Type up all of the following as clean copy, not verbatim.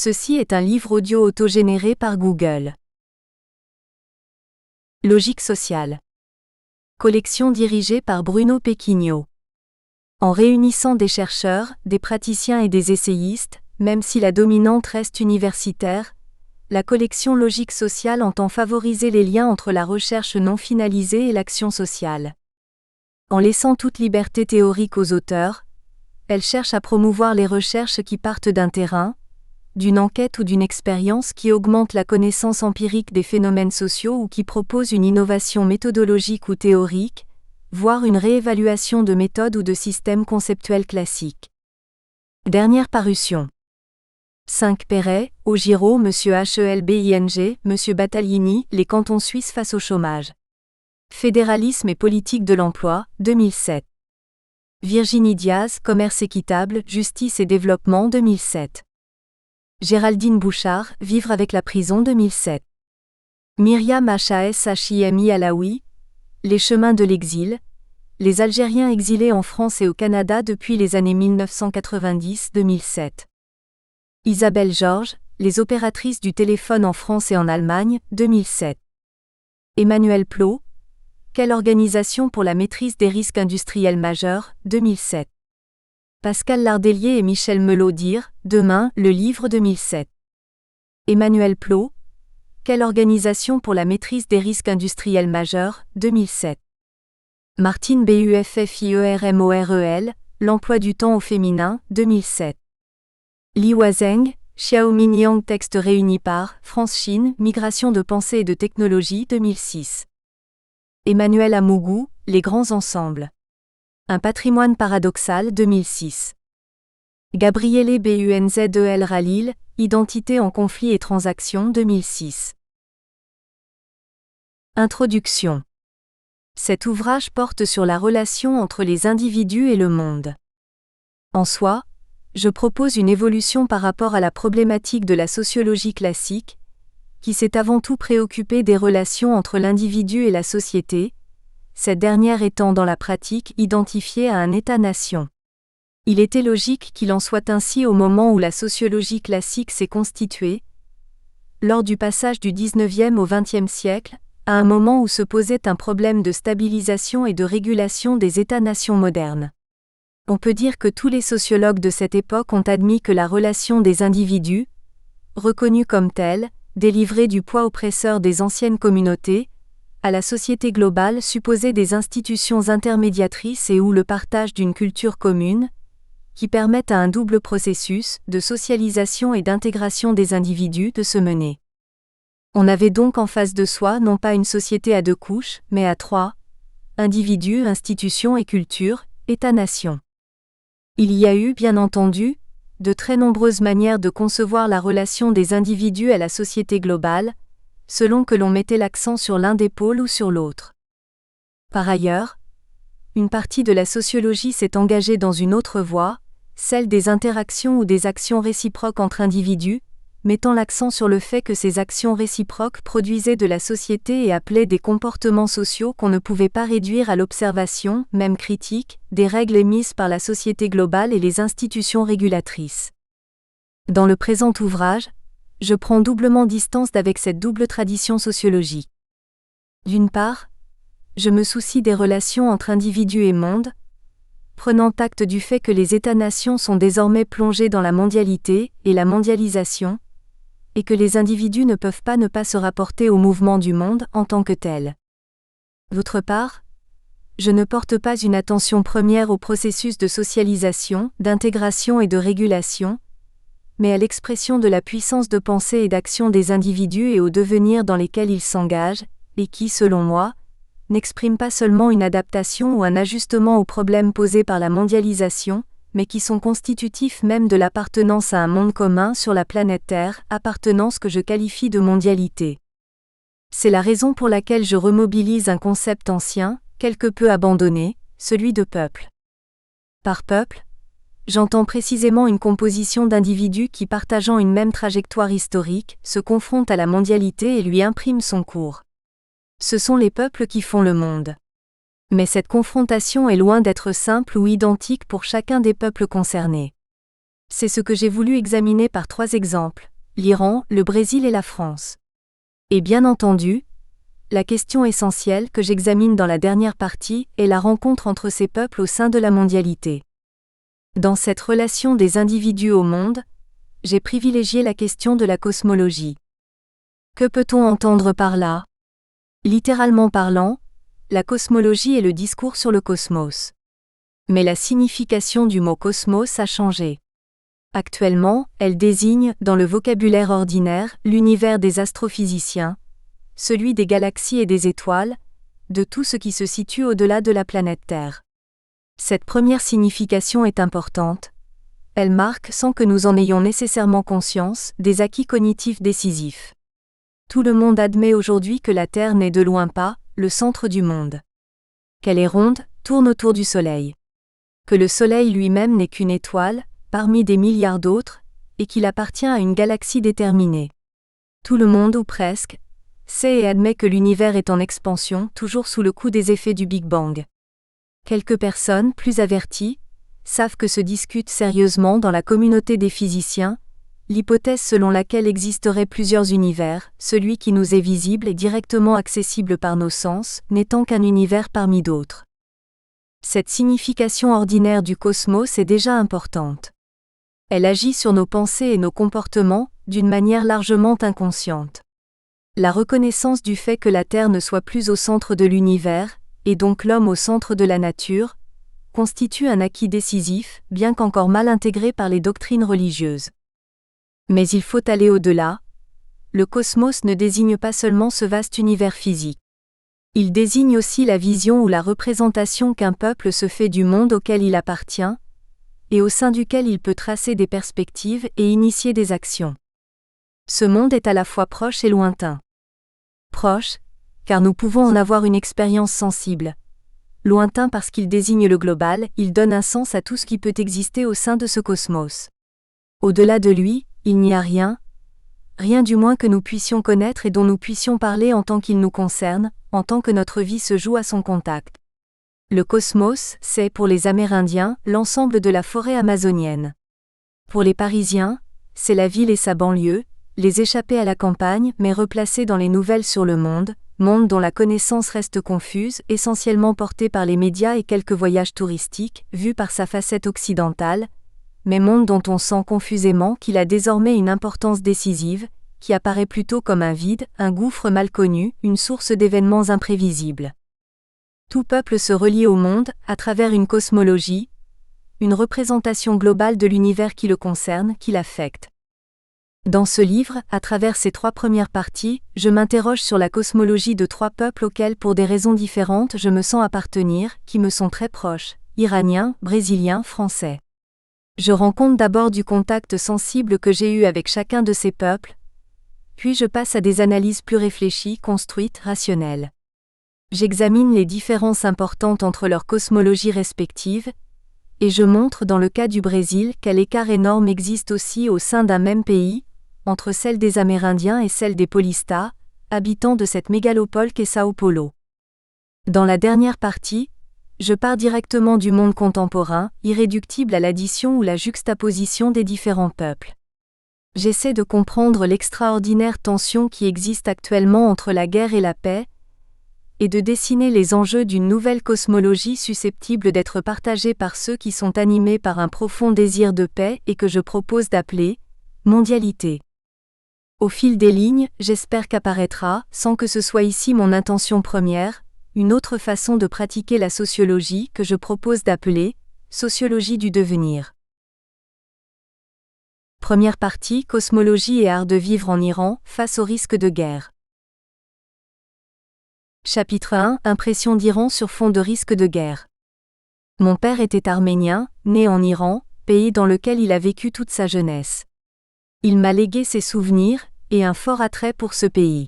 Ceci est un livre audio autogénéré par Google. Logique sociale. Collection dirigée par Bruno Pequigno. En réunissant des chercheurs, des praticiens et des essayistes, même si la dominante reste universitaire, la collection Logique sociale entend favoriser les liens entre la recherche non finalisée et l'action sociale. En laissant toute liberté théorique aux auteurs, elle cherche à promouvoir les recherches qui partent d'un terrain, d'une enquête ou d'une expérience qui augmente la connaissance empirique des phénomènes sociaux ou qui propose une innovation méthodologique ou théorique, voire une réévaluation de méthodes ou de systèmes conceptuels classiques. Dernière parution. 5 Perret, Augireau, M. Helbing, M. Battaglini, Les cantons suisses face au chômage. Fédéralisme et politique de l'emploi, 2007. Virginie Diaz, Commerce équitable, justice et développement, 2007. Géraldine Bouchard, Vivre avec la prison, 2007. Myriam Hashimi Alaoui, Les chemins de l'exil, les Algériens exilés en France et au Canada depuis les années 1990-2007. Isabelle Georges, Les opératrices du téléphone en France et en Allemagne, 2007. Emmanuel Plot, Quelle organisation pour la maîtrise des risques industriels majeurs, 2007. Pascal Lardelier et Michel Melot dire, Demain, le livre, 2007. Emmanuel Plot, Quelle organisation pour la maîtrise des risques industriels majeurs, 2007. Martine Buffiermorel, L'emploi du temps au féminin, 2007. Li Huazheng, Xiaomin Yang texte réunis par France-Chine, Migration de pensée et de technologie, 2006. Emmanuel Amougou, Les grands ensembles. Un patrimoine paradoxal, 2006. Gabriele Bunzel Ralil, Identité en conflit et transactions, 2006. Introduction. Cet ouvrage porte sur la relation entre les individus et le monde. En soi, je propose une évolution par rapport à la problématique de la sociologie classique, qui s'est avant tout préoccupée des relations entre l'individu et la société, cette dernière étant dans la pratique identifiée à un État-nation. Il était logique qu'il en soit ainsi au moment où la sociologie classique s'est constituée, lors du passage du XIXe au XXe siècle, à un moment où se posait un problème de stabilisation et de régulation des États-nations modernes. On peut dire que tous les sociologues de cette époque ont admis que la relation des individus, reconnue comme telle, délivrée du poids oppresseur des anciennes communautés, à la société globale supposait des institutions intermédiatrices et ou le partage d'une culture commune, qui permettent à un double processus de socialisation et d'intégration des individus de se mener. On avait donc en face de soi non pas une société à 2 couches, mais à 3, individus, institutions et culture, État-nation. Il y a eu, bien entendu, de très nombreuses manières de concevoir la relation des individus à la société globale, selon que l'on mettait l'accent sur l'un des pôles ou sur l'autre. Par ailleurs, une partie de la sociologie s'est engagée dans une autre voie, celle des interactions ou des actions réciproques entre individus, mettant l'accent sur le fait que ces actions réciproques produisaient de la société et appelaient des comportements sociaux qu'on ne pouvait pas réduire à l'observation, même critique, des règles émises par la société globale et les institutions régulatrices. Dans le présent ouvrage, je prends doublement distance d'avec cette double tradition sociologique. D'une part, je me soucie des relations entre individus et monde, prenant acte du fait que les États-nations sont désormais plongés dans la mondialité et la mondialisation, et que les individus ne peuvent pas ne pas se rapporter au mouvement du monde en tant que tel. D'autre part, je ne porte pas une attention première au processus de socialisation, d'intégration et de régulation, mais à l'expression de la puissance de pensée et d'action des individus et aux devenirs dans lesquels ils s'engagent, et qui, selon moi, n'expriment pas seulement une adaptation ou un ajustement aux problèmes posés par la mondialisation, mais qui sont constitutifs même de l'appartenance à un monde commun sur la planète Terre, appartenance que je qualifie de mondialité. C'est la raison pour laquelle je remobilise un concept ancien, quelque peu abandonné, celui de peuple. Par peuple, j'entends précisément une composition d'individus qui, partageant une même trajectoire historique, se confrontent à la mondialité et lui impriment son cours. Ce sont les peuples qui font le monde. Mais cette confrontation est loin d'être simple ou identique pour chacun des peuples concernés. C'est ce que j'ai voulu examiner par 3 exemples, l'Iran, le Brésil et la France. Et bien entendu, la question essentielle que j'examine dans la dernière partie est la rencontre entre ces peuples au sein de la mondialité. Dans cette relation des individus au monde, j'ai privilégié la question de la cosmologie. Que peut-on entendre par là? Littéralement parlant, la cosmologie est le discours sur le cosmos. Mais la signification du mot cosmos a changé. Actuellement, elle désigne, dans le vocabulaire ordinaire, l'univers des astrophysiciens, celui des galaxies et des étoiles, de tout ce qui se situe au-delà de la planète Terre. Cette première signification est importante. Elle marque, sans que nous en ayons nécessairement conscience, des acquis cognitifs décisifs. Tout le monde admet aujourd'hui que la Terre n'est de loin pas le centre du monde. Qu'elle est ronde, tourne autour du Soleil. Que le Soleil lui-même n'est qu'une étoile, parmi des milliards d'autres, et qu'il appartient à une galaxie déterminée. Tout le monde, ou presque, sait et admet que l'univers est en expansion, toujours sous le coup des effets du Big Bang. Quelques personnes, plus averties, savent que se discute sérieusement dans la communauté des physiciens l'hypothèse selon laquelle existeraient plusieurs univers, celui qui nous est visible et directement accessible par nos sens, n'étant qu'un univers parmi d'autres. Cette signification ordinaire du cosmos est déjà importante. Elle agit sur nos pensées et nos comportements, d'une manière largement inconsciente. La reconnaissance du fait que la Terre ne soit plus au centre de l'univers, et donc l'homme au centre de la nature, constitue un acquis décisif, bien qu'encore mal intégré par les doctrines religieuses. Mais il faut aller au-delà. Le cosmos ne désigne pas seulement ce vaste univers physique. Il désigne aussi la vision ou la représentation qu'un peuple se fait du monde auquel il appartient, et au sein duquel il peut tracer des perspectives et initier des actions. Ce monde est à la fois proche et lointain. Proche, car nous pouvons en avoir une expérience sensible. Lointain parce qu'il désigne le global, il donne un sens à tout ce qui peut exister au sein de ce cosmos. Au-delà de lui, il n'y a rien, rien du moins que nous puissions connaître et dont nous puissions parler en tant qu'il nous concerne, en tant que notre vie se joue à son contact. Le cosmos, c'est, pour les Amérindiens, l'ensemble de la forêt amazonienne. Pour les Parisiens, c'est la ville et sa banlieue, les échappés à la campagne mais replacés dans les nouvelles sur le monde, monde dont la connaissance reste confuse, essentiellement portée par les médias et quelques voyages touristiques, vus par sa facette occidentale, mais monde dont on sent confusément qu'il a désormais une importance décisive, qui apparaît plutôt comme un vide, un gouffre mal connu, une source d'événements imprévisibles. Tout peuple se relie au monde, à travers une cosmologie, une représentation globale de l'univers qui le concerne, qui l'affecte. Dans ce livre, à travers ses 3 premières parties, je m'interroge sur la cosmologie de 3 peuples auxquels pour des raisons différentes je me sens appartenir, qui me sont très proches, iraniens, brésiliens, français. Je rends compte d'abord du contact sensible que j'ai eu avec chacun de ces peuples, puis je passe à des analyses plus réfléchies, construites, rationnelles. J'examine les différences importantes entre leurs cosmologies respectives, et je montre dans le cas du Brésil quel écart énorme existe aussi au sein d'un même pays, entre celle des Amérindiens et celle des Paulistas, habitants de cette mégalopole qu'est Sao Paulo. Dans la dernière partie, je pars directement du monde contemporain, irréductible à l'addition ou la juxtaposition des différents peuples. J'essaie de comprendre l'extraordinaire tension qui existe actuellement entre la guerre et la paix, et de dessiner les enjeux d'une nouvelle cosmologie susceptible d'être partagée par ceux qui sont animés par un profond désir de paix et que je propose d'appeler mondialité. Au fil des lignes, j'espère qu'apparaîtra, sans que ce soit ici mon intention première, une autre façon de pratiquer la sociologie que je propose d'appeler sociologie du devenir. Première partie, cosmologie et art de vivre en Iran, face au risque de guerre. Chapitre 1, Impression d'Iran sur fond de risque de guerre. Mon père était arménien, né en Iran, pays dans lequel il a vécu toute sa jeunesse. Il m'a légué ses souvenirs, et un fort attrait pour ce pays.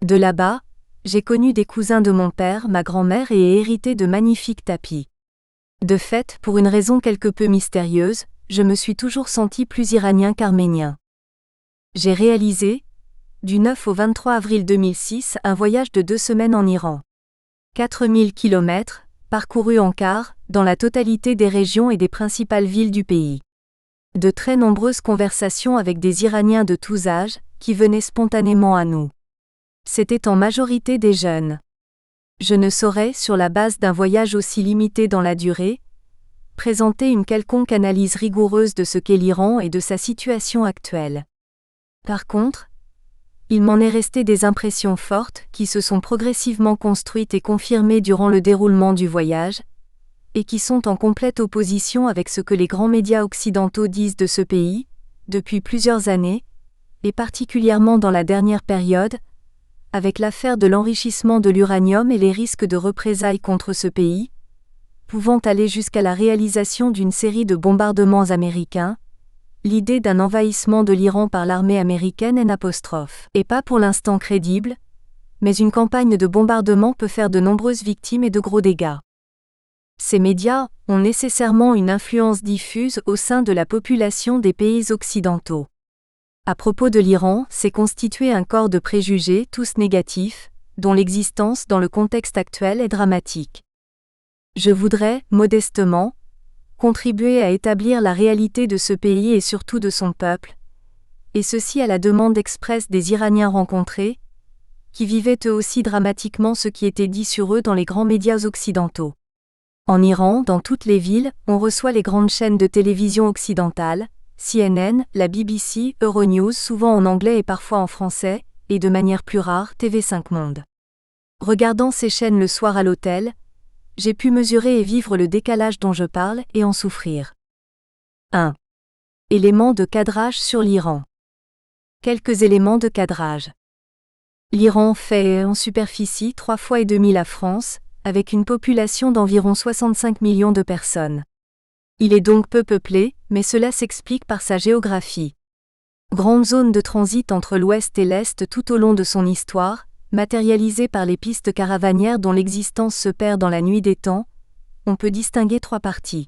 De là-bas, j'ai connu des cousins de mon père, ma grand-mère et ai hérité de magnifiques tapis. De fait, pour une raison quelque peu mystérieuse, je me suis toujours senti plus iranien qu'arménien. J'ai réalisé, du 9 au 23 avril 2006, un voyage de 2 semaines en Iran. 4000 km, parcourus en car, dans la totalité des régions et des principales villes du pays. De très nombreuses conversations avec des Iraniens de tous âges, qui venaient spontanément à nous. C'étaient en majorité des jeunes. Je ne saurais, sur la base d'un voyage aussi limité dans la durée, présenter une quelconque analyse rigoureuse de ce qu'est l'Iran et de sa situation actuelle. Par contre, il m'en est resté des impressions fortes qui se sont progressivement construites et confirmées durant le déroulement du voyage, et qui sont en complète opposition avec ce que les grands médias occidentaux disent de ce pays, depuis plusieurs années, et particulièrement dans la dernière période, avec l'affaire de l'enrichissement de l'uranium et les risques de représailles contre ce pays, pouvant aller jusqu'à la réalisation d'une série de bombardements américains, l'idée d'un envahissement de l'Iran par l'armée américaine est pas pour l'instant crédible, mais une campagne de bombardement peut faire de nombreuses victimes et de gros dégâts. Ces médias ont nécessairement une influence diffuse au sein de la population des pays occidentaux. À propos de l'Iran, c'est constitué un corps de préjugés tous négatifs, dont l'existence dans le contexte actuel est dramatique. Je voudrais, modestement, contribuer à établir la réalité de ce pays et surtout de son peuple, et ceci à la demande expresse des Iraniens rencontrés, qui vivaient eux aussi dramatiquement ce qui était dit sur eux dans les grands médias occidentaux. En Iran, dans toutes les villes, on reçoit les grandes chaînes de télévision occidentales, CNN, la BBC, Euronews souvent en anglais et parfois en français, et de manière plus rare TV5 Monde. Regardant ces chaînes le soir à l'hôtel, j'ai pu mesurer et vivre le décalage dont je parle et en souffrir. 1. Éléments de cadrage sur l'Iran. Quelques éléments de cadrage. L'Iran fait en superficie 3,5 fois la France, avec une population d'environ 65 millions de personnes. Il est donc peu peuplé, mais cela s'explique par sa géographie. Grande zone de transit entre l'Ouest et l'Est tout au long de son histoire, matérialisée par les pistes caravanières dont l'existence se perd dans la nuit des temps, on peut distinguer 3 parties.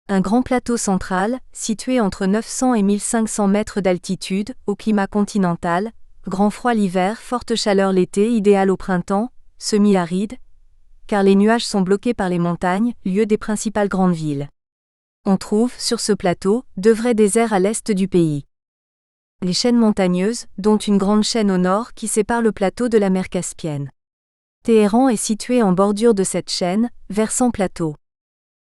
Un grand plateau central, situé entre 900 et 1500 mètres d'altitude, au climat continental, grand froid l'hiver, forte chaleur l'été, idéal au printemps, semi-aride, car les nuages sont bloqués par les montagnes, lieu des principales grandes villes. On trouve, sur ce plateau, de vrais déserts à l'est du pays. Les chaînes montagneuses, dont une grande chaîne au nord qui sépare le plateau de la mer Caspienne. Téhéran est situé en bordure de cette chaîne, versant plateau.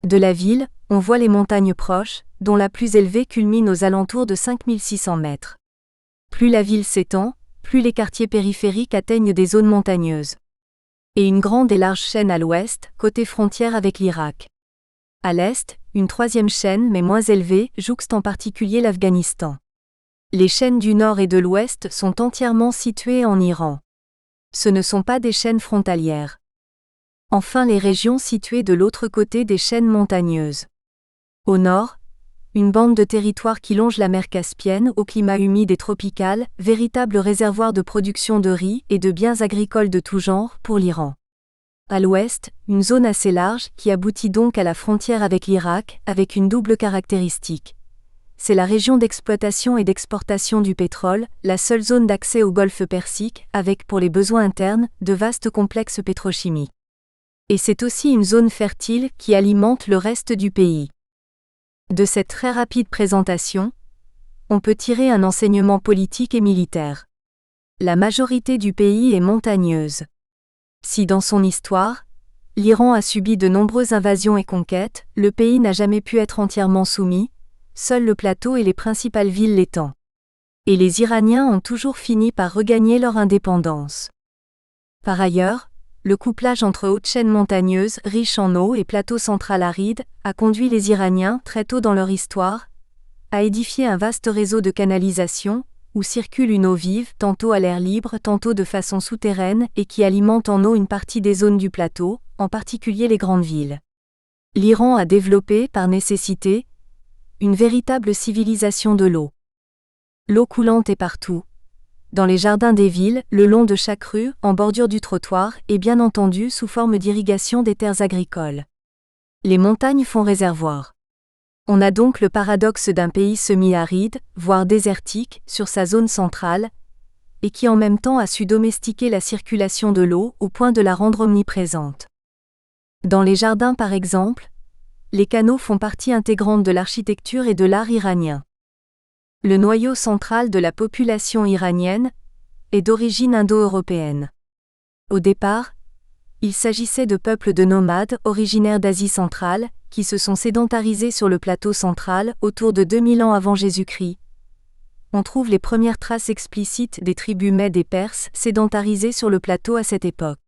De la ville, on voit les montagnes proches, dont la plus élevée culmine aux alentours de 5600 mètres. Plus la ville s'étend, plus les quartiers périphériques atteignent des zones montagneuses. Et une grande et large chaîne à l'ouest, côté frontière avec l'Irak. À l'est, une 3e chaîne mais moins élevée, jouxte en particulier l'Afghanistan. Les chaînes du nord et de l'ouest sont entièrement situées en Iran. Ce ne sont pas des chaînes frontalières. Enfin les régions situées de l'autre côté des chaînes montagneuses. Au nord, une bande de territoire qui longe la mer Caspienne au climat humide et tropical, véritable réservoir de production de riz et de biens agricoles de tout genre pour l'Iran. À l'ouest, une zone assez large qui aboutit donc à la frontière avec l'Irak, avec une double caractéristique. C'est la région d'exploitation et d'exportation du pétrole, la seule zone d'accès au golfe Persique, avec pour les besoins internes, de vastes complexes pétrochimiques. Et c'est aussi une zone fertile qui alimente le reste du pays. De cette très rapide présentation, on peut tirer un enseignement politique et militaire. La majorité du pays est montagneuse. Si dans son histoire, l'Iran a subi de nombreuses invasions et conquêtes, le pays n'a jamais pu être entièrement soumis, seul le plateau et les principales villes l'étant. Et les Iraniens ont toujours fini par regagner leur indépendance. Par ailleurs, le couplage entre hautes chaînes montagneuses riches en eau et plateau central aride a conduit les Iraniens, très tôt dans leur histoire, à édifier un vaste réseau de canalisation, où circule une eau vive, tantôt à l'air libre, tantôt de façon souterraine, et qui alimente en eau une partie des zones du plateau, en particulier les grandes villes. L'Iran a développé, par nécessité, une véritable civilisation de l'eau. L'eau coulante est partout. Dans les jardins des villes, le long de chaque rue, en bordure du trottoir, et bien entendu sous forme d'irrigation des terres agricoles. Les montagnes font réservoir. On a donc le paradoxe d'un pays semi-aride, voire désertique, sur sa zone centrale, et qui en même temps a su domestiquer la circulation de l'eau au point de la rendre omniprésente. Dans les jardins par exemple, les canaux font partie intégrante de l'architecture et de l'art iranien. Le noyau central de la population iranienne est d'origine indo-européenne. Au départ, il s'agissait de peuples de nomades originaires d'Asie centrale, qui se sont sédentarisés sur le plateau central autour de 2000 ans avant Jésus-Christ. On trouve les premières traces explicites des tribus mèdes et perses sédentarisées sur le plateau à cette époque.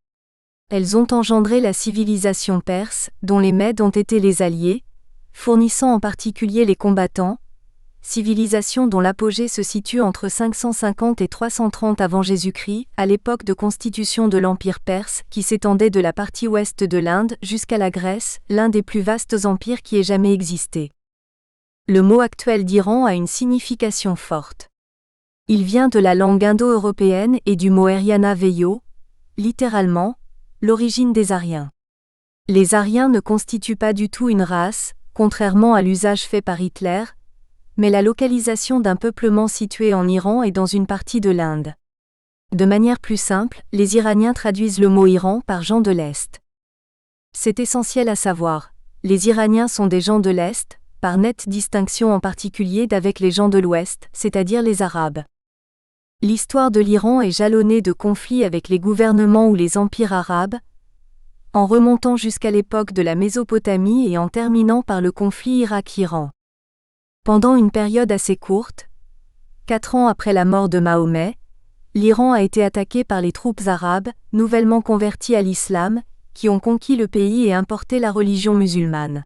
Elles ont engendré la civilisation perse, dont les Mèdes ont été les alliés, fournissant en particulier les combattants, civilisation dont l'apogée se situe entre 550 et 330 avant Jésus-Christ, à l'époque de constitution de l'Empire perse qui s'étendait de la partie ouest de l'Inde jusqu'à la Grèce, l'un des plus vastes empires qui ait jamais existé. Le mot actuel d'Iran a une signification forte. Il vient de la langue indo-européenne et du mot Eryana Veyo, littéralement, l'origine des Aryens. Les Aryens ne constituent pas du tout une race, contrairement à l'usage fait par Hitler, mais la localisation d'un peuplement situé en Iran et dans une partie de l'Inde. De manière plus simple, les Iraniens traduisent le mot Iran par gens de l'Est. C'est essentiel à savoir, les Iraniens sont des gens de l'Est, par nette distinction en particulier d'avec les gens de l'Ouest, c'est-à-dire les Arabes. L'histoire de l'Iran est jalonnée de conflits avec les gouvernements ou les empires arabes, en remontant jusqu'à l'époque de la Mésopotamie et en terminant par le conflit Irak-Iran. Pendant une période assez courte, 4 ans après la mort de Mahomet, l'Iran a été attaqué par les troupes arabes, nouvellement converties à l'islam, qui ont conquis le pays et importé la religion musulmane.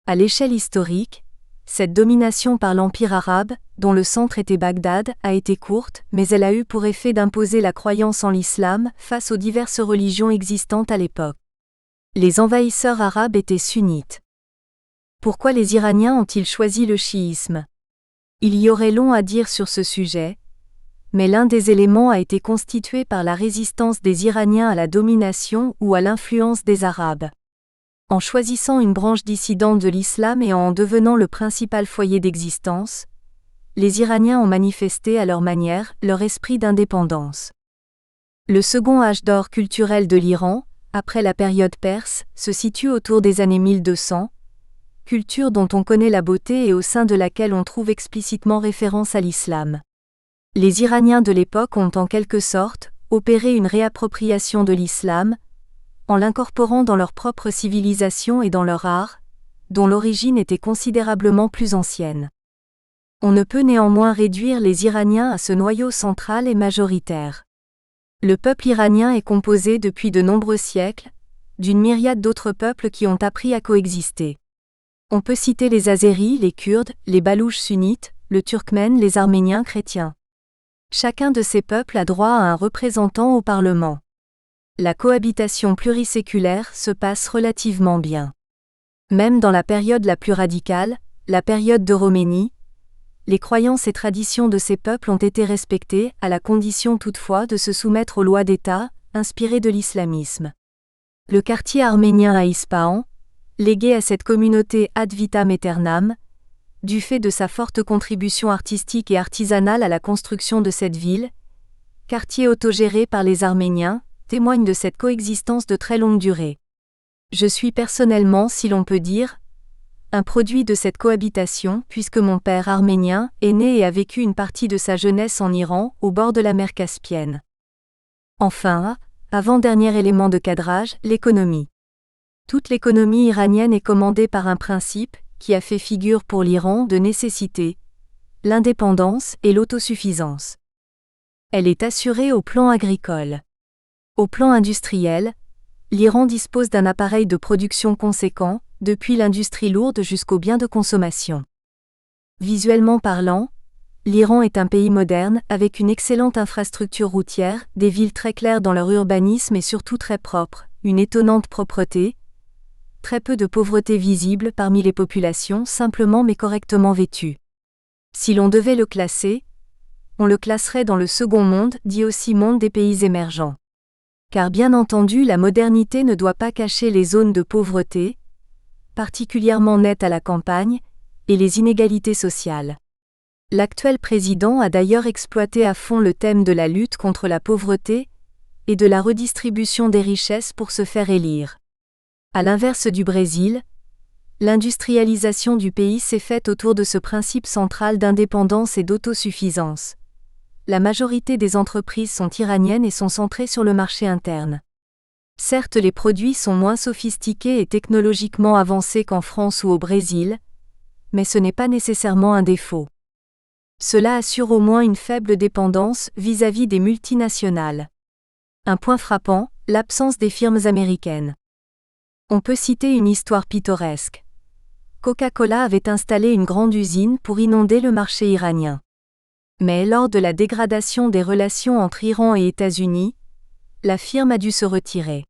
À l'échelle historique, cette domination par l'Empire arabe, dont le centre était Bagdad, a été courte, mais elle a eu pour effet d'imposer la croyance en l'islam face aux diverses religions existantes à l'époque. Les envahisseurs arabes étaient sunnites. Pourquoi les Iraniens ont-ils choisi le chiisme ? Il y aurait long à dire sur ce sujet, mais l'un des éléments a été constitué par la résistance des Iraniens à la domination ou à l'influence des Arabes. En choisissant une branche dissidente de l'islam et en devenant le principal foyer d'existence, les Iraniens ont manifesté à leur manière leur esprit d'indépendance. Le second âge d'or culturel de l'Iran, après la période perse, se situe autour des années 1200, culture dont on connaît la beauté et au sein de laquelle on trouve explicitement référence à l'islam. Les Iraniens de l'époque ont en quelque sorte opéré une réappropriation de l'islam, en l'incorporant dans leur propre civilisation et dans leur art, dont l'origine était considérablement plus ancienne. On ne peut néanmoins réduire les Iraniens à ce noyau central et majoritaire. Le peuple iranien est composé depuis de nombreux siècles, d'une myriade d'autres peuples qui ont appris à coexister. On peut citer les Azéris, les Kurdes, les Balouches sunnites, le Turkmène, les Arméniens chrétiens. Chacun de ces peuples a droit à un représentant au Parlement. La cohabitation pluriséculaire se passe relativement bien. Même dans la période la plus radicale, la période d'Euroménie, les croyances et traditions de ces peuples ont été respectées, à la condition toutefois de se soumettre aux lois d'État, inspirées de l'islamisme. Le quartier arménien à Ispahan, légué à cette communauté ad vitam aeternam, du fait de sa forte contribution artistique et artisanale à la construction de cette ville, quartier autogéré par les Arméniens, témoigne de cette coexistence de très longue durée. Je suis personnellement, si l'on peut dire, un produit de cette cohabitation puisque mon père arménien est né et a vécu une partie de sa jeunesse en Iran, au bord de la mer Caspienne. Enfin, avant-dernier élément de cadrage, l'économie. Toute l'économie iranienne est commandée par un principe, qui a fait figure pour l'Iran de nécessité, l'indépendance et l'autosuffisance. Elle est assurée au plan agricole. Au plan industriel, l'Iran dispose d'un appareil de production conséquent, depuis l'industrie lourde jusqu'aux biens de consommation. Visuellement parlant, l'Iran est un pays moderne, avec une excellente infrastructure routière, des villes très claires dans leur urbanisme et surtout très propres, une étonnante propreté, très peu de pauvreté visible parmi les populations simplement mais correctement vêtues. Si l'on devait le classer, on le classerait dans le second monde, dit aussi monde des pays émergents. Car bien entendu la modernité ne doit pas cacher les zones de pauvreté, particulièrement nettes à la campagne, et les inégalités sociales. L'actuel président a d'ailleurs exploité à fond le thème de la lutte contre la pauvreté et de la redistribution des richesses pour se faire élire. À l'inverse du Brésil, L'industrialisation du pays s'est faite autour de ce principe central d'indépendance et d'autosuffisance. La majorité des entreprises sont iraniennes et sont centrées sur le marché interne. Certes, les produits sont moins sophistiqués et technologiquement avancés qu'en France ou au Brésil, mais ce n'est pas nécessairement un défaut. Cela assure au moins une faible dépendance vis-à-vis des multinationales. Un point frappant, l'absence des firmes américaines. On peut citer une histoire pittoresque. Coca-Cola avait installé une grande usine pour inonder le marché iranien. Mais lors de la dégradation des relations entre Iran et États-Unis, la firme a dû se retirer.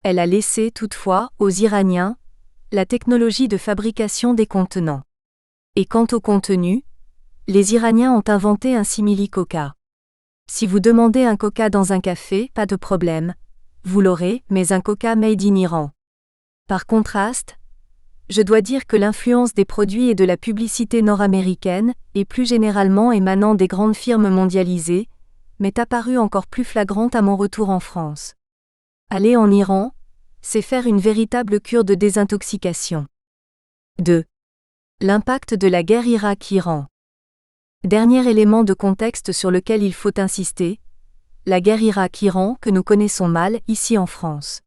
Elle a laissé toutefois, aux Iraniens, la technologie de fabrication des contenants. Et quant au contenu, les Iraniens ont inventé un simili-coca. Si vous demandez un coca dans un café, pas de problème, vous l'aurez, mais un coca made in Iran. Par contraste, je dois dire que l'influence des produits et de la publicité nord-américaine, et plus généralement émanant des grandes firmes mondialisées, m'est apparue encore plus flagrante à mon retour en France. Aller en Iran, c'est faire une véritable cure de désintoxication. 2. L'impact de la guerre Irak-Iran. Dernier élément de contexte sur lequel il faut insister, la guerre Irak-Iran que nous connaissons mal ici en France.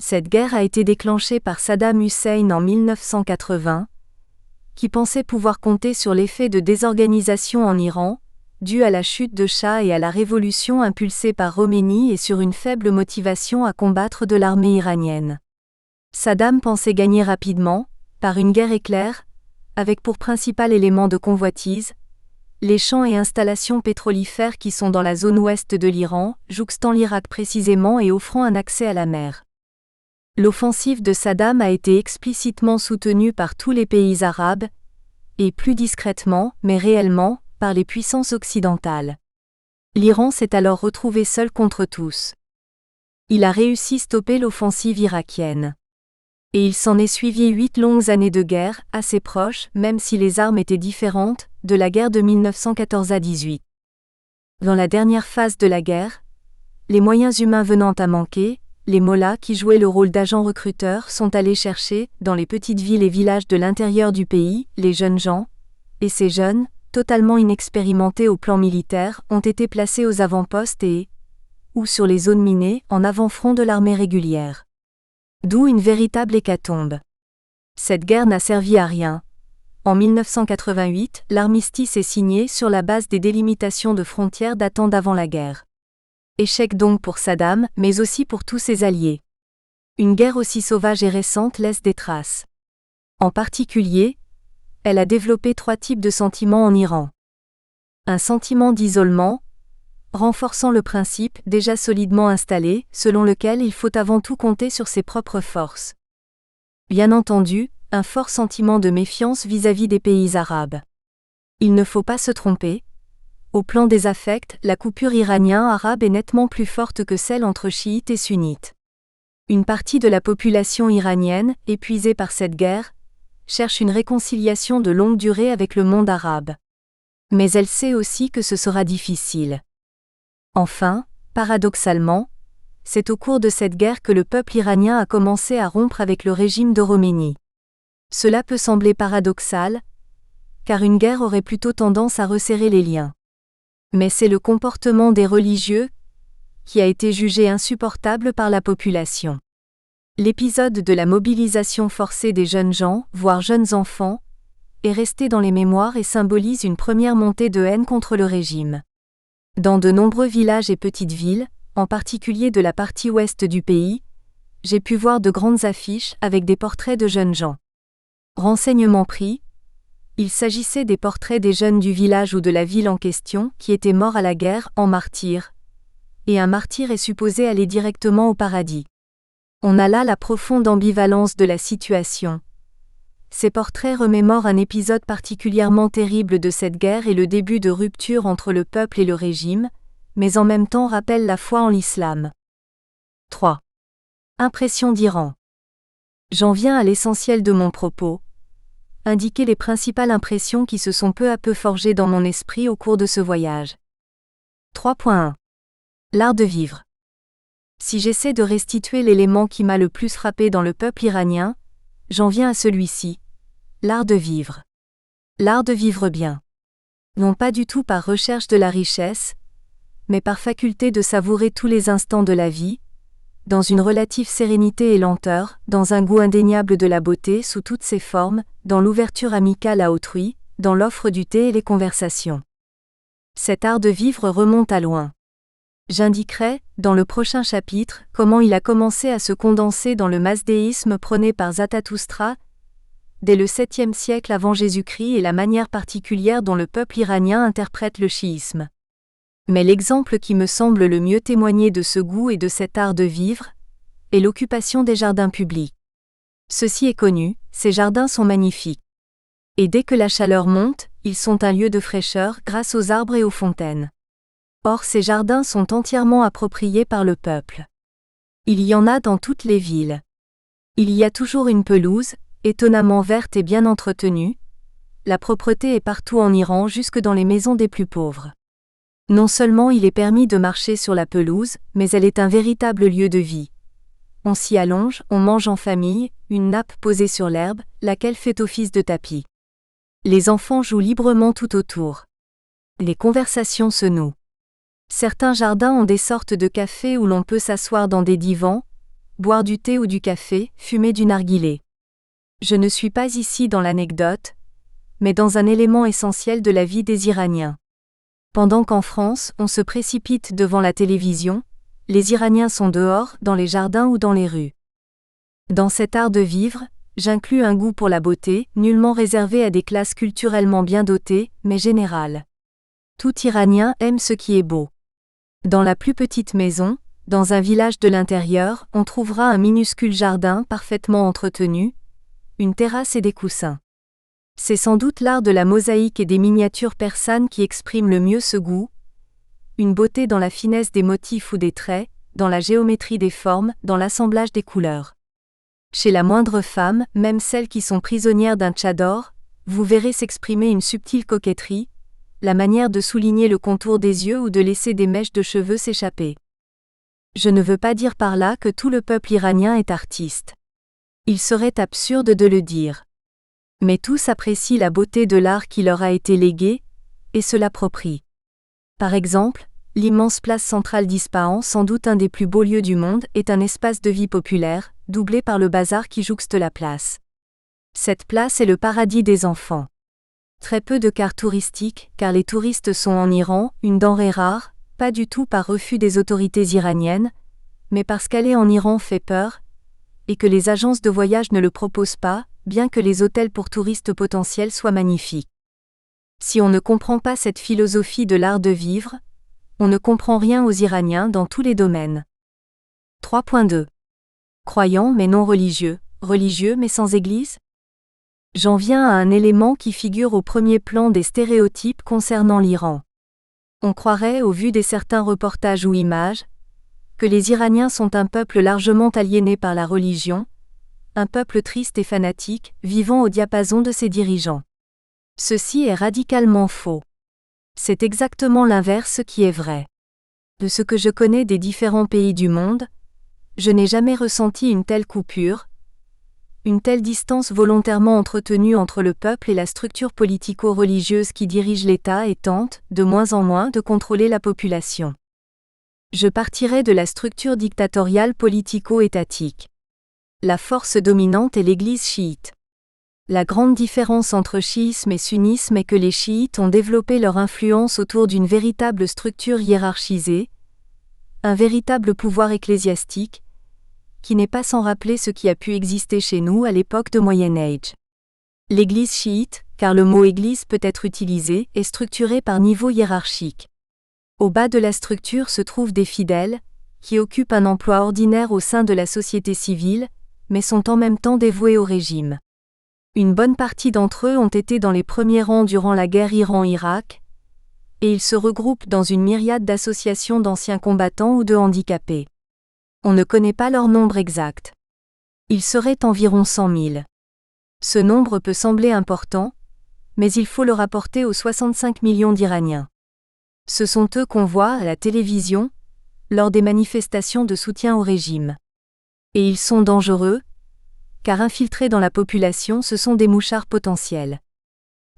Cette guerre a été déclenchée par Saddam Hussein en 1980, qui pensait pouvoir compter sur l'effet de désorganisation en Iran, dû à la chute de Shah et à la révolution impulsée par Khomeini et sur une faible motivation à combattre de l'armée iranienne. Saddam pensait gagner rapidement, par une guerre éclair, avec pour principal élément de convoitise, les champs et installations pétrolifères qui sont dans la zone ouest de l'Iran, jouxtant l'Irak précisément et offrant un accès à la mer. L'offensive de Saddam a été explicitement soutenue par tous les pays arabes, et plus discrètement, mais réellement, par les puissances occidentales. L'Iran s'est alors retrouvé seul contre tous. Il a réussi à stopper l'offensive irakienne. Et il s'en est suivi 8 longues années de guerre, assez proches, même si les armes étaient différentes, de la guerre de 1914 à 18. Dans la dernière phase de la guerre, les moyens humains venant à manquer, les mollahs qui jouaient le rôle d'agents recruteurs sont allés chercher, dans les petites villes et villages de l'intérieur du pays, les jeunes gens, et ces jeunes, totalement inexpérimentés au plan militaire, ont été placés aux avant-postes ou sur les zones minées, en avant-front de l'armée régulière. D'où une véritable hécatombe. Cette guerre n'a servi à rien. En 1988, l'armistice est signé sur la base des délimitations de frontières datant d'avant la guerre. Échec donc pour Saddam, mais aussi pour tous ses alliés. Une guerre aussi sauvage et récente laisse des traces. En particulier, elle a développé 3 types de sentiments en Iran. Un sentiment d'isolement, renforçant le principe, déjà solidement installé, selon lequel il faut avant tout compter sur ses propres forces. Bien entendu, un fort sentiment de méfiance vis-à-vis des pays arabes. Il ne faut pas se tromper. Au plan des affects, la coupure iranien-arabe est nettement plus forte que celle entre chiites et sunnites. Une partie de la population iranienne, épuisée par cette guerre, cherche une réconciliation de longue durée avec le monde arabe. Mais elle sait aussi que ce sera difficile. Enfin, paradoxalement, c'est au cours de cette guerre que le peuple iranien a commencé à rompre avec le régime de Khomeini. Cela peut sembler paradoxal, car une guerre aurait plutôt tendance à resserrer les liens. Mais c'est le comportement des religieux qui a été jugé insupportable par la population. L'épisode de la mobilisation forcée des jeunes gens, voire jeunes enfants, est resté dans les mémoires et symbolise une première montée de haine contre le régime. Dans de nombreux villages et petites villes, en particulier de la partie ouest du pays, j'ai pu voir de grandes affiches avec des portraits de jeunes gens. Renseignements pris, il s'agissait des portraits des jeunes du village ou de la ville en question qui étaient morts à la guerre en martyrs. Et un martyr est supposé aller directement au paradis. On a là la profonde ambivalence de la situation. Ces portraits remémorent un épisode particulièrement terrible de cette guerre et le début de rupture entre le peuple et le régime, mais en même temps rappellent la foi en l'islam. 3. Impression d'Iran. J'en viens à l'essentiel de mon propos. Indiquer les principales impressions qui se sont peu à peu forgées dans mon esprit au cours de ce voyage. 3.1. L'art de vivre. Si j'essaie de restituer l'élément qui m'a le plus frappé dans le peuple iranien, J'en viens à celui-ci. L'art de vivre. L'art de vivre bien. Non pas du tout par recherche de la richesse, mais par faculté de savourer tous les instants de la vie, dans une relative sérénité et lenteur, dans un goût indéniable de la beauté sous toutes ses formes, dans l'ouverture amicale à autrui, dans l'offre du thé et les conversations. Cet art de vivre remonte à loin. J'indiquerai, dans le prochain chapitre, comment il a commencé à se condenser dans le masdéisme prôné par Zarathustra, dès le 7e siècle avant Jésus-Christ et la manière particulière dont le peuple iranien interprète le chiisme. Mais l'exemple qui me semble le mieux témoigner de ce goût et de cet art de vivre est l'occupation des jardins publics. Ceci est connu, ces jardins sont magnifiques. Et dès que la chaleur monte, ils sont un lieu de fraîcheur grâce aux arbres et aux fontaines. Or ces jardins sont entièrement appropriés par le peuple. Il y en a dans toutes les villes. Il y a toujours une pelouse, étonnamment verte et bien entretenue. La propreté est partout en Iran jusque dans les maisons des plus pauvres. Non seulement il est permis de marcher sur la pelouse, mais elle est un véritable lieu de vie. On s'y allonge, on mange en famille, une nappe posée sur l'herbe, laquelle fait office de tapis. Les enfants jouent librement tout autour. Les conversations se nouent. Certains jardins ont des sortes de cafés où l'on peut s'asseoir dans des divans, boire du thé ou du café, fumer du narguilé. Je ne suis pas ici dans l'anecdote, mais dans un élément essentiel de la vie des Iraniens. Pendant qu'en France, on se précipite devant la télévision, les Iraniens sont dehors, dans les jardins ou dans les rues. Dans cet art de vivre, j'inclus un goût pour la beauté, nullement réservé à des classes culturellement bien dotées, mais général. Tout Iranien aime ce qui est beau. Dans la plus petite maison, dans un village de l'intérieur, on trouvera un minuscule jardin parfaitement entretenu, une terrasse et des coussins. C'est sans doute l'art de la mosaïque et des miniatures persanes qui exprime le mieux ce goût, une beauté dans la finesse des motifs ou des traits, dans la géométrie des formes, dans l'assemblage des couleurs. Chez la moindre femme, même celles qui sont prisonnières d'un tchador, vous verrez s'exprimer une subtile coquetterie, la manière de souligner le contour des yeux ou de laisser des mèches de cheveux s'échapper. Je ne veux pas dire par là que tout le peuple iranien est artiste. Il serait absurde de le dire. Mais tous apprécient la beauté de l'art qui leur a été légué, et se l'approprient. Par exemple, l'immense place centrale d'Ispahan, sans doute un des plus beaux lieux du monde, est un espace de vie populaire, doublé par le bazar qui jouxte la place. Cette place est le paradis des enfants. Très peu de cars touristiques, car les touristes sont en Iran, une denrée rare, pas du tout par refus des autorités iraniennes, mais parce qu'aller en Iran fait peur, et que les agences de voyage ne le proposent pas, bien que les hôtels pour touristes potentiels soient magnifiques. Si on ne comprend pas cette philosophie de l'art de vivre, on ne comprend rien aux Iraniens dans tous les domaines. 3.2. Croyants mais non religieux, religieux mais sans église ? J'en viens à un élément qui figure au premier plan des stéréotypes concernant l'Iran. On croirait, au vu des certains reportages ou images, que les Iraniens sont un peuple largement aliéné par la religion, un peuple triste et fanatique, vivant au diapason de ses dirigeants. Ceci est radicalement faux. C'est exactement l'inverse qui est vrai. De ce que je connais des différents pays du monde, je n'ai jamais ressenti une telle coupure, une telle distance volontairement entretenue entre le peuple et la structure politico-religieuse qui dirige l'État et tente, de moins en moins, de contrôler la population. Je partirai de la structure dictatoriale politico-étatique. La force dominante est l'Église chiite. La grande différence entre chiisme et sunnisme est que les chiites ont développé leur influence autour d'une véritable structure hiérarchisée, un véritable pouvoir ecclésiastique, qui n'est pas sans rappeler ce qui a pu exister chez nous à l'époque de Moyen Âge. L'Église chiite, car le mot Église peut être utilisé, est structurée par niveau hiérarchique. Au bas de la structure se trouvent des fidèles, qui occupent un emploi ordinaire au sein de la société civile, mais sont en même temps dévoués au régime. Une bonne partie d'entre eux ont été dans les premiers rangs durant la guerre Iran-Irak, et ils se regroupent dans une myriade d'associations d'anciens combattants ou de handicapés. On ne connaît pas leur nombre exact. Il serait environ 100 000. Ce nombre peut sembler important, mais il faut le rapporter aux 65 millions d'Iraniens. Ce sont eux qu'on voit à la télévision, lors des manifestations de soutien au régime. Et ils sont dangereux, car infiltrés dans la population, ce sont des mouchards potentiels.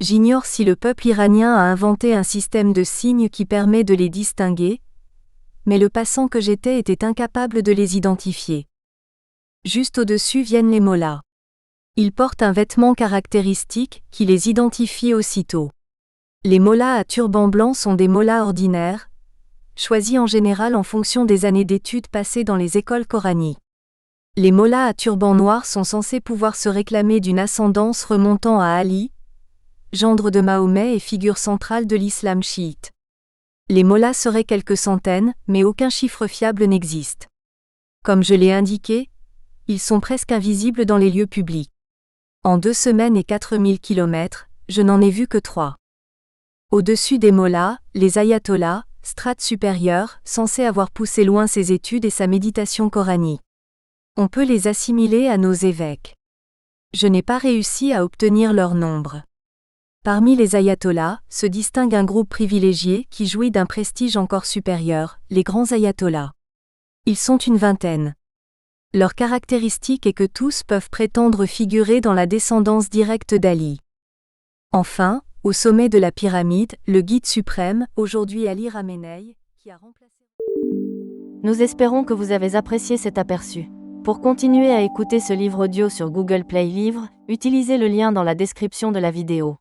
J'ignore si le peuple iranien a inventé un système de signes qui permet de les distinguer, mais le passant que j'étais était incapable de les identifier. Juste au-dessus viennent les mollahs. Ils portent un vêtement caractéristique qui les identifie aussitôt. Les mollahs à turban blanc sont des mollahs ordinaires, choisis en général en fonction des années d'études passées dans les écoles coraniques. Les mollahs à turban noir sont censés pouvoir se réclamer d'une ascendance remontant à Ali, gendre de Mahomet et figure centrale de l'islam chiite. Les mollahs seraient quelques centaines, mais aucun chiffre fiable n'existe. Comme je l'ai indiqué, ils sont presque invisibles dans les lieux publics. En 2 semaines et 4000 km, je n'en ai vu que 3. Au-dessus des mollahs, les ayatollahs, strates supérieures, censés avoir poussé loin ses études et sa méditation coranique. On peut les assimiler à nos évêques. Je n'ai pas réussi à obtenir leur nombre. Parmi les ayatollahs, se distingue un groupe privilégié qui jouit d'un prestige encore supérieur, les grands ayatollahs. Ils sont une vingtaine. Leur caractéristique est que tous peuvent prétendre figurer dans la descendance directe d'Ali. Enfin, au sommet de la pyramide, le guide suprême, aujourd'hui Ali Khamenei, qui a remplacé... Nous espérons que vous avez apprécié cet aperçu. Pour continuer à écouter ce livre audio sur Google Play Livres, utilisez le lien dans la description de la vidéo.